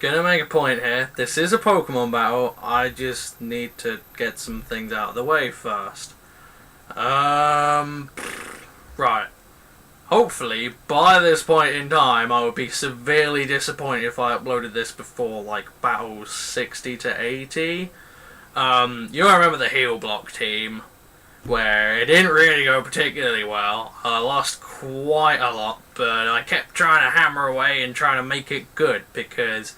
gonna make a point here. This is a Pokemon battle. I just need to get some things out of the way first. Right. Hopefully, by this point in time, I would be severely disappointed if I uploaded this before, like, battles 60 to 80. You remember the Heal Block team, where it didn't really go particularly well. I lost quite a lot, but I kept trying to hammer away and trying to make it good, because,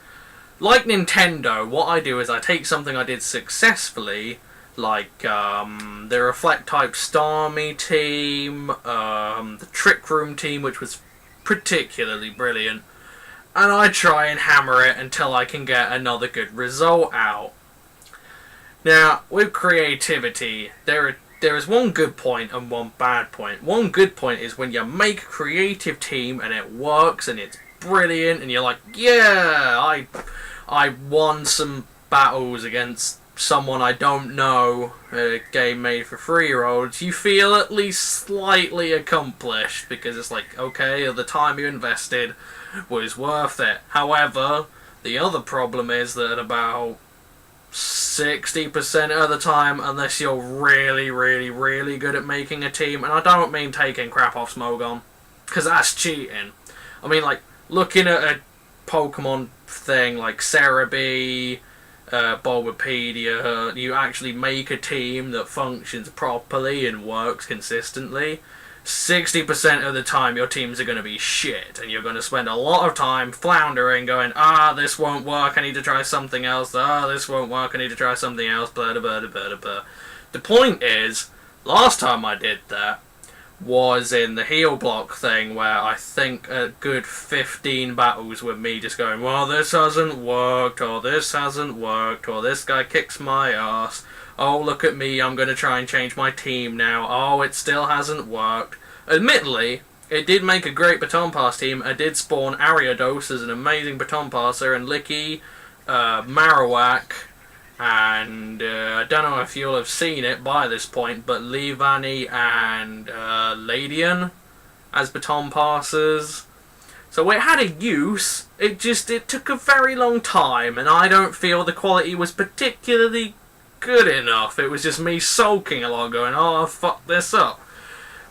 like Nintendo, what I do is I take something I did successfully, like the Reflect-type Starmie team, the Trick Room team, which was particularly brilliant, and I try and hammer it until I can get another good result out. Now, with creativity, there is one good point and one bad point. One good point is when you make a creative team and it works and it's brilliant and you're like, yeah, I won some battles against someone I don't know, a game made for 3-year-olds, you feel at least slightly accomplished, because it's like, okay, the time you invested was worth it. However, the other problem is that at about 60% of the time, unless you're really, really, really good at making a team, and I don't mean taking crap off Smogon, because that's cheating. I mean, like, looking at a Pokemon thing like Cerebi, Bulbapedia, you actually make a team that functions properly and works consistently. 60% of the time your teams are going to be shit, and you're going to spend a lot of time floundering going, this won't work, I need to try something else, this won't work, I need to try something else, blah, blah, blah, blah, blah. The point is, last time I did that was in the Heal Block thing, where I think a good 15 battles with me just going, well, this hasn't worked, or this hasn't worked, or this guy kicks my ass, oh, look at me, I'm going to try and change my team now, oh, it still hasn't worked. Admittedly, it did make a great baton pass team. I did spawn Ariados as an amazing baton passer, and Licky, Marowak, and I don't know if you'll have seen it by this point, but Leavanny and Ladian as baton passers. So it had a use, it took a very long time, and I don't feel the quality was particularly good enough. It was just me sulking along going, oh, fuck this up.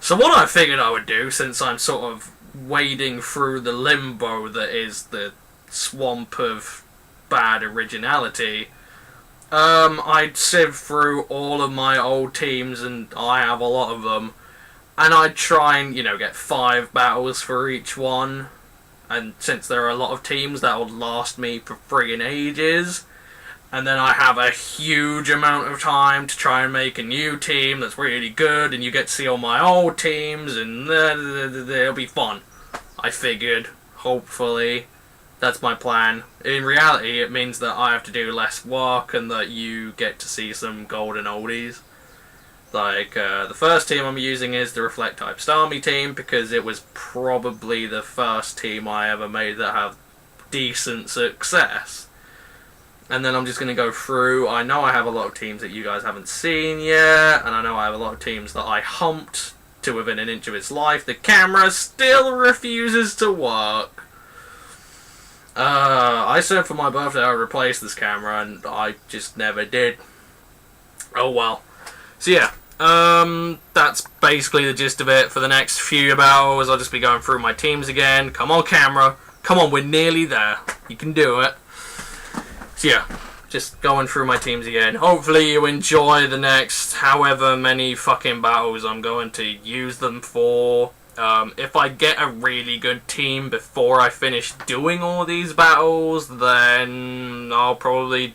So what I figured I would do, since I'm sort of wading through the limbo that is the swamp of bad originality, I'd sieve through all of my old teams, and I have a lot of them, and I'd try and, get 5 battles for each one, and since there are a lot of teams, that would last me for friggin' ages, and then I have a huge amount of time to try and make a new team that's really good, and you get to see all my old teams, and it'll be fun. I figured, hopefully. That's my plan. In reality, it means that I have to do less work, and that you get to see some golden oldies. Like, the first team I'm using is the Reflect-type Starmie team, because it was probably the first team I ever made that had decent success. And then I'm just going to go through. I know I have a lot of teams that you guys haven't seen yet, and I know I have a lot of teams that I humped to within an inch of its life. The camera still refuses to work. I said for my birthday I would replace this camera, and I just never did. Oh well. So yeah, that's basically the gist of it. For the next few hours, I'll just be going through my teams again. Come on, camera. Come on, we're nearly there. You can do it. So yeah, just going through my teams again. Hopefully you enjoy the next however many fucking battles I'm going to use them for. If I get a really good team before I finish doing all these battles, then I'll probably, I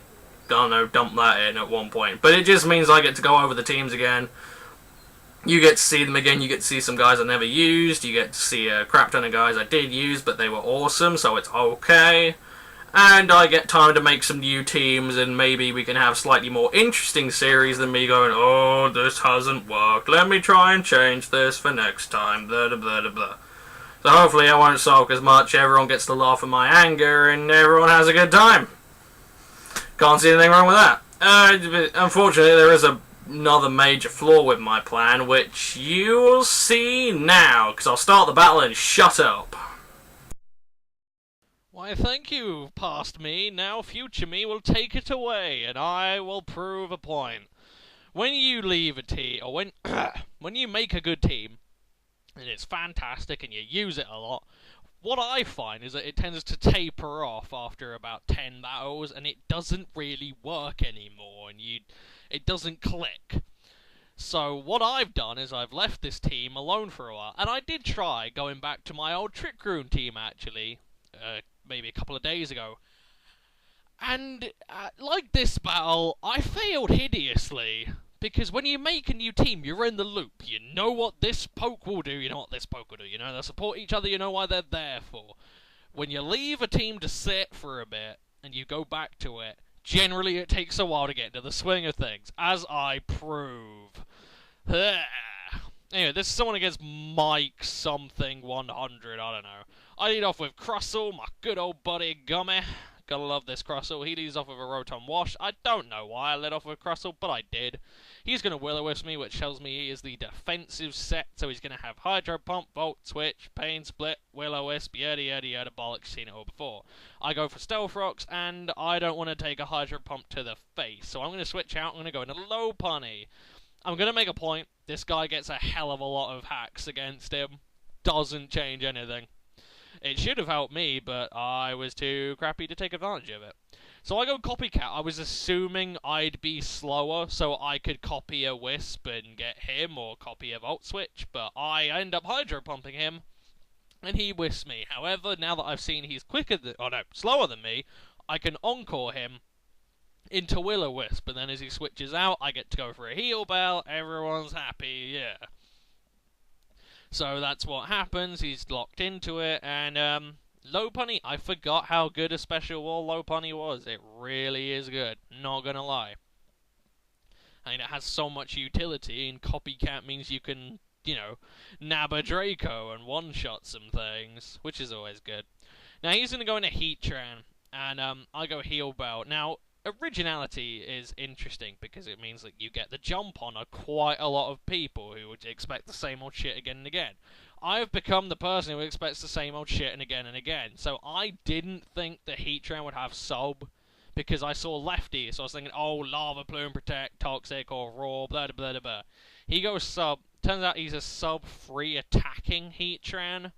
don't know, dump that in at one point. But it just means I get to go over the teams again. You get to see them again, you get to see some guys I never used, you get to see a crap ton of guys I did use, but they were awesome, so it's okay. And I get time to make some new teams, and maybe we can have slightly more interesting series than me going, oh, this hasn't worked, let me try and change this for next time, blah, blah, blah, blah. So hopefully I won't sulk as much, everyone gets to laugh at my anger, and everyone has a good time. Can't see anything wrong with that. Unfortunately, there is another major flaw with my plan, which you'll see now, because I'll start the battle and shut up. Why, thank you, past me. Now future me will take it away, and I will prove a point. When you leave a team, or when when you make a good team, and it's fantastic, and you use it a lot, what I find is that it tends to taper off after about 10 battles, and it doesn't really work anymore, and it doesn't click. So what I've done is I've left this team alone for a while, and I did try going back to my old Trick Room team actually, maybe a couple of days ago. And like this battle, I failed hideously. Because when you make a new team, you're in the loop. You know what this poke will do, you know what this poke will do. You know, they'll support each other, you know why they're there for. When you leave a team to sit for a bit, and you go back to it, generally it takes a while to get into the swing of things, as I prove. Anyway, this is someone against Mike something 100, I don't know. I lead off with Crustle, my good old buddy Gummy. Gotta love this Crustle. He leads off with a Rotom Wash. I don't know why I led off with Crustle, but I did. He's gonna Will-O-Wisp me, which tells me he is the defensive set, so he's gonna have Hydro Pump, Volt, Switch, Pain Split, Will-O-Wisp, yada bollocks, seen it all before. I go for Stealth Rocks, and I don't want to take a Hydro Pump to the face, so I'm gonna switch out, I'm gonna go into Lopunny. I'm gonna make a point. This guy gets a hell of a lot of hacks against him. Doesn't change anything. It should have helped me, but I was too crappy to take advantage of it. So I go Copycat. I was assuming I'd be slower, so I could copy a Wisp and get him, or copy a Volt Switch, but I end up Hydro Pumping him, and he Wisps me. However, now that I've seen he's slower than me, I can Encore him into Will-O-Wisp, and then as he switches out, I get to go for a Heal Bell, everyone's happy, yeah. So that's what happens, he's locked into it, and Lopunny, I forgot how good a special wall Lopunny was. It really is good, not gonna lie. I mean, it has so much utility, and Copycat means you can, you know, nab a Draco and one-shot some things, which is always good. Now, he's gonna go into Heatran, and I go Heal Bell. Now, originality is interesting because it means that you get the jump on quite a lot of people who would expect the same old shit again and again. I've become the person who expects the same old shit and again. So I didn't think the Heatran would have sub because I saw Lefty, so I was thinking, oh, Lava Plume, Protect, Toxic, or Raw, blah blah blah blah. He goes sub. Turns out he's a sub-free attacking Heatran.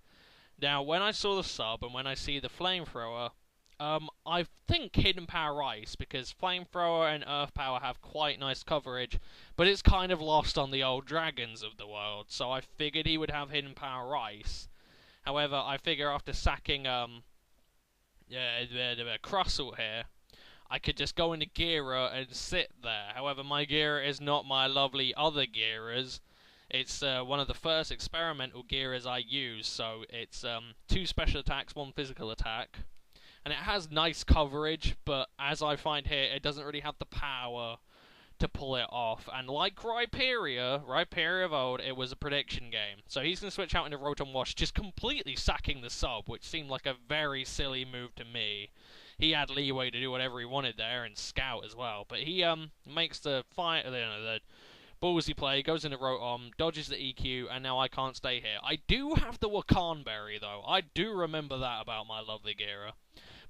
Now, when I saw the sub and when I see the Flamethrower, I think Hidden Power Ice, because Flamethrower and Earth Power have quite nice coverage, but it's kind of lost on the old dragons of the world, so I figured he would have Hidden Power Ice. However, I figure after sacking, Crustle here, I could just go into Gira and sit there. However, my Gira is not my lovely other Giras. It's one of the first experimental Giras I use, so it's 2 special attacks, 1 physical attack. And it has nice coverage, but as I find here, it doesn't really have the power to pull it off. And like Rhyperior of old, it was a prediction game. So he's going to switch out into Rotom Wash, just completely sacking the sub, which seemed like a very silly move to me. He had leeway to do whatever he wanted there, and scout as well. But he makes the ballsy play, goes into Rotom, dodges the EQ, and now I can't stay here. I do have the Wakan Berry, though. I do remember that about my lovely Gira.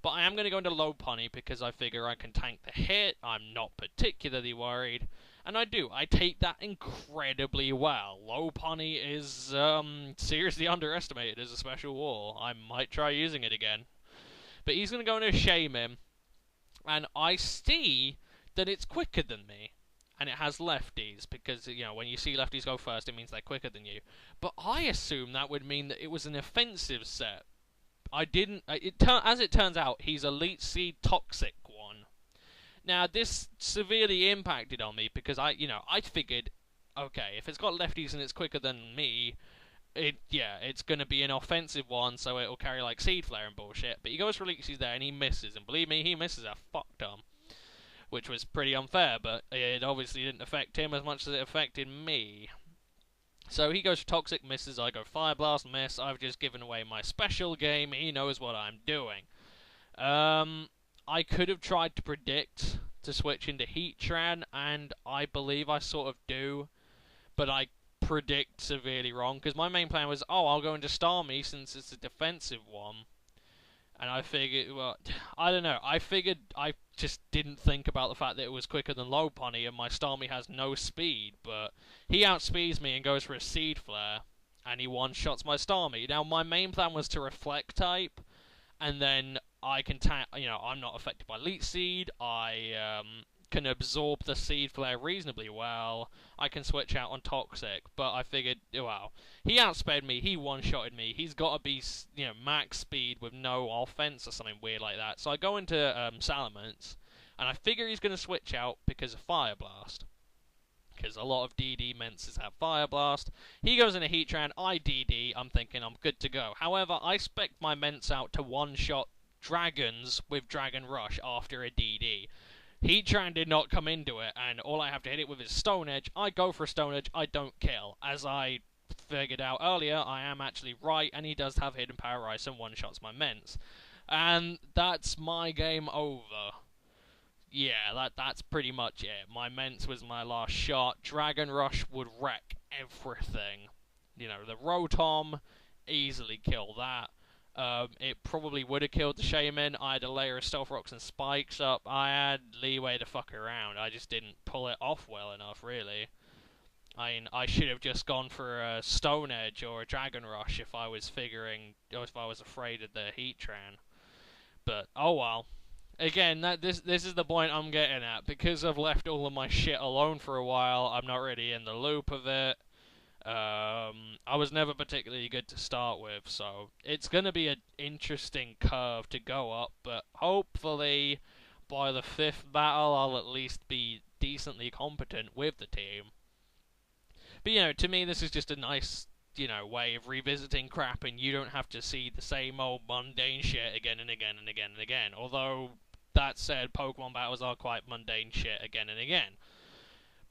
But I am going to go into Lopunny because I figure I can tank the hit. I'm not particularly worried. And I do. I take that incredibly well. Lopunny is seriously underestimated as a special wall. I might try using it again. But he's going to go into Shame him. And I see that it's quicker than me. And it has lefties, because, you know, when you see lefties go first, it means they're quicker than you. But I assume that would mean that it was an offensive set. I didn't. As it turns out, he's Elite Seed Toxic one. Now, this severely impacted on me because I figured, okay, if it's got lefties and it's quicker than me, it's going to be an offensive one, so it'll carry like Seed Flare and bullshit. But he goes for Elite Seeds there and he misses, and believe me, he misses a fuck ton, which was pretty unfair. But it obviously didn't affect him as much as it affected me. So he goes for Toxic, misses, I go Fire Blast, miss, I've just given away my special game, he knows what I'm doing. I could have tried to predict to switch into Heatran, and I believe I sort of do, but I predict severely wrong, because my main plan was, I'll go into Starmie since it's a defensive one, And I figured, well, I don't know. I figured I just didn't think about the fact that it was quicker than Lopunny and my Starmie has no speed, but he outspeeds me and goes for a Seed Flare, and he one-shots my Starmie. Now, my main plan was to Reflect type, and then I can I'm not affected by Leech Seed. I can absorb the Seed Flare reasonably well. I can switch out on Toxic, but I figured, well, he outsped me. He one-shotted me. He's got to be, max speed with no offense or something weird like that. So I go into Salamence, and I figure he's going to switch out because of Fire Blast. Because a lot of DD Menses have Fire Blast. He goes into Heatran, I DD, I'm thinking I'm good to go. However, I spec my Ments out to one-shot Dragons with Dragon Rush after a DD. Heatran did not come into it, and all I have to hit it with is Stone Edge. I go for Stone Edge, I don't kill. As I figured out earlier, I am actually right, and he does have Hidden Power Ice and one-shots my Ments. And that's my game over. Yeah, that's pretty much it. My Ments was my last shot. Dragon Rush would wreck everything. The Rotom, easily kill that. It probably would have killed the Shaman. I had a layer of Stealth Rocks and Spikes up. I had leeway to fuck around. I just didn't pull it off well enough, really. I mean, I should have just gone for a Stone Edge or a Dragon Rush if I was afraid of the Heatran. But, oh well. Again, this is the point I'm getting at. Because I've left all of my shit alone for a while, I'm not really in the loop of it. I was never particularly good to start with, so it's going to be an interesting curve to go up, but hopefully by the 5th battle I'll at least be decently competent with the team. But, to me this is just a nice, way of revisiting crap, and you don't have to see the same old mundane shit again and again and again and again. Although, that said, Pokemon battles are quite mundane shit again and again.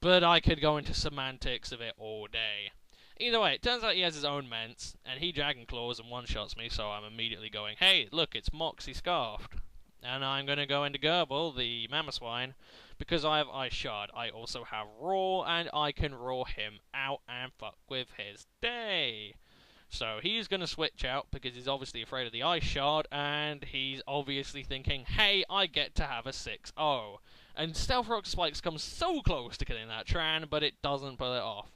But I could go into semantics of it all day. Either way, it turns out he has his own Ments, and he Dragon Claws and one-shots me, so I'm immediately going, hey, look, it's Moxie Scarfed. And I'm going to go into Gerbil, the Mamoswine, because I have Ice Shard. I also have Roar, and I can roar him out and fuck with his day. So he's going to switch out, because he's obviously afraid of the Ice Shard, and he's obviously thinking, hey, I get to have a 6-0. And Stealth Rock Spikes comes so close to killing that Tran, but it doesn't pull it off.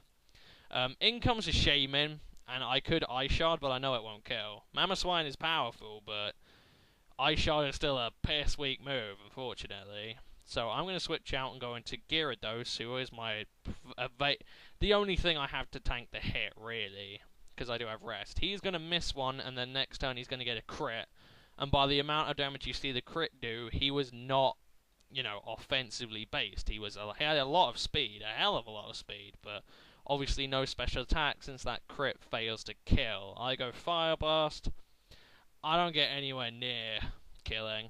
In comes a Shaman, and I could Ice Shard, but I know it won't kill. Mamoswine is powerful, but Ice Shard is still a piss-weak move, unfortunately. So I'm going to switch out and go into Gyarados, who is the only thing I have to tank the hit, really, because I do have Rest. He's going to miss one, and then next turn he's going to get a crit. And by the amount of damage you see the crit do, he was not, offensively based. He had a lot of speed, a hell of a lot of speed, but obviously no special attack since that crit fails to kill. I go Fire Blast. I don't get anywhere near killing.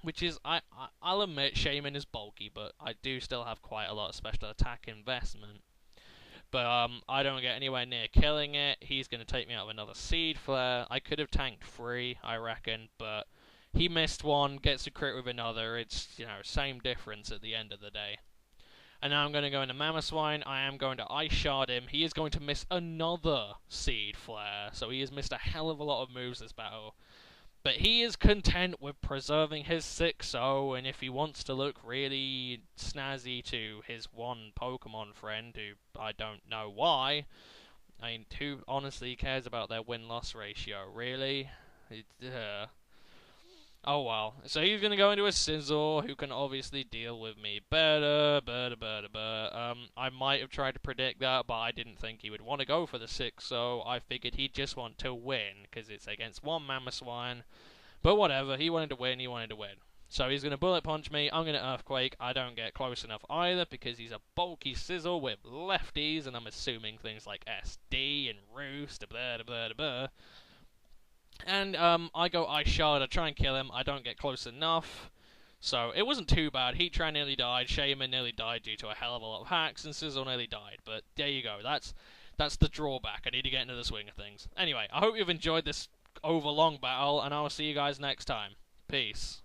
Which is, I'll admit, Shaman is bulky, but I do still have quite a lot of special attack investment. But I don't get anywhere near killing it. He's going to take me out of another Seed Flare. I could have tanked 3, I reckon, but he missed one, gets a crit with another. It's, same difference at the end of the day. And now I'm going to go into Mamoswine. I am going to Ice Shard him. He is going to miss another Seed Flare. So he has missed a hell of a lot of moves this battle. But he is content with preserving his 6-0. And if he wants to look really snazzy to his one Pokemon friend, who I don't know why. I mean, who honestly cares about their win-loss ratio, really? Oh well. So he's going to go into a Scizor, who can obviously deal with me better. I might have tried to predict that, but I didn't think he would want to go for the 6, so I figured he'd just want to win, because it's against one Mamoswine. But whatever, he wanted to win, So he's going to Bullet Punch me, I'm going to Earthquake. I don't get close enough either, because he's a bulky Scizor with lefties, and I'm assuming things like SD and Roost, And I go Ice Shard, I try and kill him, I don't get close enough. So it wasn't too bad. Heatran nearly died, Shaman nearly died due to a hell of a lot of hacks, and Scizor nearly died. But there you go, that's the drawback. I need to get into the swing of things. Anyway, I hope you've enjoyed this overlong battle, and I will see you guys next time. Peace.